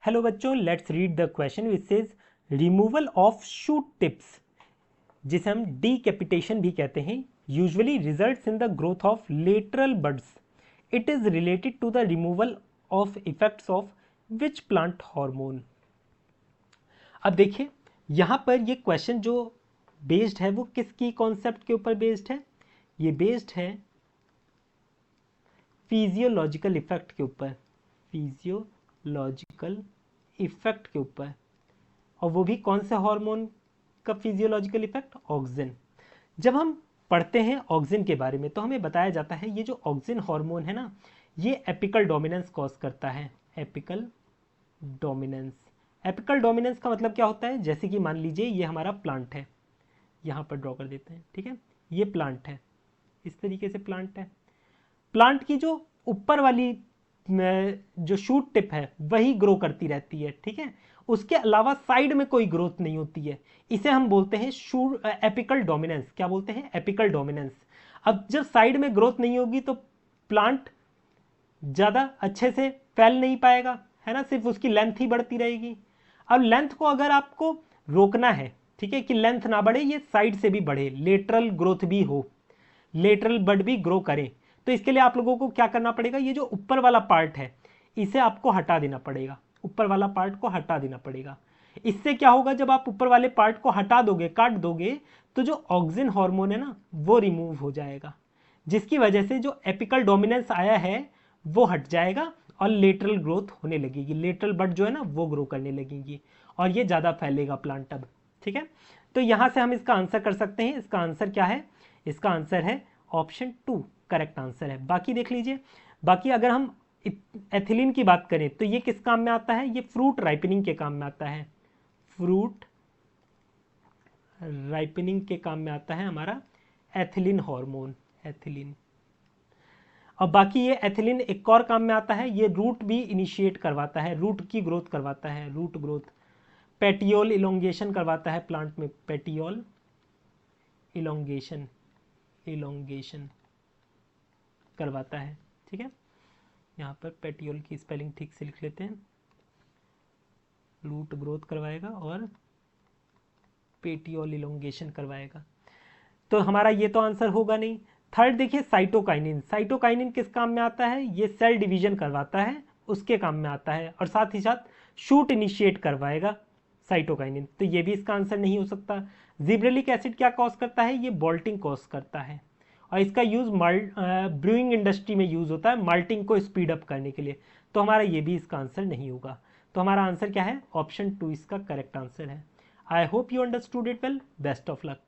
Hello बच्चों, let's read the question which says removal of shoot tips, जिसे हम decapitation भी कहते हैं, usually results in the growth of lateral buds. It is related to the removal of effects of which plant hormone. अब देखिए यहां पर ये क्वेश्चन जो बेस्ड है वो किसकी कॉन्सेप्ट के ऊपर बेस्ड है. ये बेस्ड है फिजियोलॉजिकल इफेक्ट के ऊपर, फिजियोलॉजिकल इफेक्ट के ऊपर. और वो भी कौन से हार्मोन का फिजियोलॉजिकल इफेक्ट? ऑक्सिन. जब हम पढ़ते हैं ऑक्सिन के बारे में तो हमें बताया जाता है ये जो ऑक्सिन हार्मोन है ना, ये एपिकल डोमिनेंस कॉज करता है. Apical dominance. एपिकल डोमिनेंस का मतलब क्या होता है? जैसे कि मान लीजिए ये हमारा प्लांट है, यहाँ पर ड्रॉ कर देते हैं, ठीक है. ये प्लांट है, इस तरीके से प्लांट है. प्लांट की जो ऊपर वाली जो शूट टिप है वही ग्रो करती रहती है, ठीक है. उसके अलावा साइड में कोई ग्रोथ नहीं होती है. इसे हम बोलते हैं एपिकल डोमिनेंस. क्या बोलते हैं? Apical dominance. अब जब साइड में ग्रोथ नहीं होगी तो प्लांट ज़्यादा अच्छे से फैल नहीं पाएगा, है ना. सिर्फ उसकी लेंथ ही बढ़ती रहेगी. अब लेंथ को अगर आपको रोकना है, ठीक है, कि लेंथ ना बढ़े, ये साइड से भी बढ़े, लेटरल ग्रोथ भी हो, लेटरल बड भी ग्रो करें, तो इसके लिए आप लोगों को क्या करना पड़ेगा? ये जो ऊपर वाला पार्ट है इसे आपको हटा देना पड़ेगा. ऊपर वाला पार्ट को हटा देना पड़ेगा. इससे क्या होगा? जब आप ऊपर वाले पार्ट को हटा दोगे, काट दोगे, तो जो ऑक्सिन हार्मोन है ना वो रिमूव हो जाएगा, जिसकी वजह से जो एपिकल डोमिनेंस आया है वो हट जाएगा और लेटरल ग्रोथ होने लगेगी. लेटरल बड जो है ना वो ग्रो करने लगेगी और ये ज़्यादा फैलेगा प्लांट अब, ठीक है. तो यहाँ से हम इसका आंसर कर सकते हैं. इसका आंसर क्या है? इसका आंसर है ऑप्शन 2 करेक्ट आंसर है. बाकी देख लीजिए. बाकी अगर हम एथिलीन की बात करें तो ये किस काम में आता है? ये फ्रूट राइपनिंग के काम में आता है. फ्रूट राइपनिंग के काम में आता है हमारा एथिलीन हार्मोन, एथिलीन. और बाकी ये एथिलीन एक और काम में आता है, ये रूट भी इनिशिएट करवाता है, रूट की ग्रोथ करवाता है, रूट ग्रोथ. पेटियोल इलोंगेशन करवाता है प्लांट में, पेटियोल इलोंगेशन, इलोंगेशन करवाता है, ठीक है. यहाँ पर पेटियोल की स्पेलिंग ठीक से लिख लेते हैं. रूट ग्रोथ करवाएगा और पेटियोल इलोंगेशन करवाएगा. तो हमारा ये तो आंसर होगा नहीं. थर्ड देखिए साइटोकाइनिन. साइटोकाइनिन किस काम में आता है? ये सेल डिवीजन करवाता है, उसके काम में आता है, और साथ ही साथ शूट इनिशिएट करवाएगा साइटोकाइनिन. तो ये भी इसका आंसर नहीं हो सकता. जिब्रेलिक एसिड क्या कॉज करता है? ये बोल्टिंग कॉज करता है और इसका यूज ब्रूइंग इंडस्ट्री में यूज होता है माल्टिंग को स्पीड अप करने के लिए. तो हमारा ये भी इसका आंसर नहीं होगा. तो हमारा आंसर क्या है? ऑप्शन 2 इसका करेक्ट आंसर है. I hope you understood it well. Best of luck.